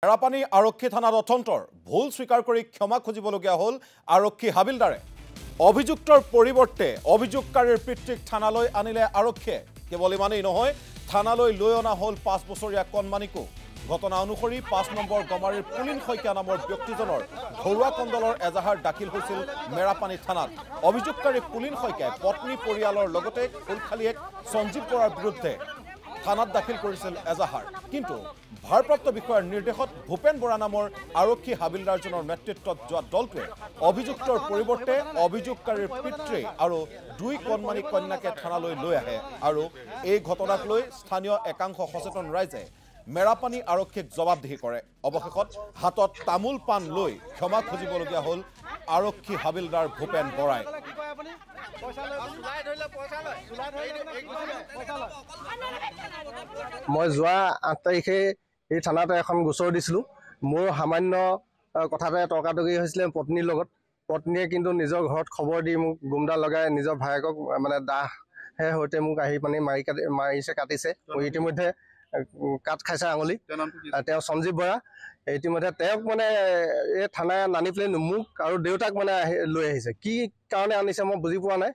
মেৰাপানী আৰক্ষী থানাত অথন্তৰ ভুল স্বীকাৰ কৰি ক্ষমা খুজিবলগীয়া হ'ল আৰক্ষী হাবিলদাৰে। অভিযুক্তৰ পৰিৱৰ্তে অভিযোগকাৰীৰ পিতৃক থানালৈ আনিলে আৰক্ষীয়ে। কেৱল ইমানেই নহয়, থানালৈ লৈ অনা হ'ল 5 বছৰীয়া কণমানিকো। ঘটনা অনুসৰি 5 নম্বৰ গমাৰীৰ পুলিন শইকীয়া নামৰ ব্যক্তিজনৰ ঘৰুৱা কণ্ডলৰ এজাহাৰ দাখিল হৈছিল মেৰাপানী থানাত। অভিযোগকাৰী পুলিন শইকীয়াই পত্নী পৰিয়ালৰ লগতে ফুলখালীয়েক সঞ্জীৱ বৰাৰ বিৰুদ্ধে থানাত দাখিল কৰিছিল এজাহাৰ। কিন্তু ভাৰপ্ৰাপ্ত বিষয়াৰ নিৰ্দেশত ভূপেন বৰা নামৰ আৰক্ষী হাবিলদাৰজনৰ নেতৃত্বত যোৱা দলটোৱে অভিযুক্তৰ পৰিৱৰ্তে অভিযোগকাৰীৰ পিতৃ আৰু 2 কণমানি কন্যাকে থানালৈ লৈ আহে। আৰু এই ঘটনাক লৈ স্থানীয় একাংশ সচেতন ৰাইজে মেৰাপানী আৰক্ষীক জবাবদিহি কৰে। অৱশেষত হাতত তামোল পাণ লৈ ক্ষমা খুজিবলগীয়া হ'ল আৰক্ষী হাবিলদাৰ ভূপেন বৰাই। মই যোৱা 8 তাৰিখে এই থানাতে এখন গোচৰ দিছিলোঁ। মোৰ সামান্য কথাতে তৰ্কাতৰ্কি হৈছিলে পত্নীৰ লগত। পত্নীয়ে কিন্তু নিজৰ ঘৰত খবৰ দি মোক গুমদা লগাই নিজৰ ভায়েকক মানে দাহে সৈতে মোক আহি পানি মাৰিছে কাটিছে। ইতিমধ্যে কাট খাইছে আঙুলি। তেওঁ সঞ্জীৱ বৰা। ইতিমধ্যে তেওঁক মানে এই থানাই নানি পেলাই মোক আৰু দেউতাক মানে লৈ আহিছে। কি কাৰণে আনিছে মই বুজি পোৱা নাই।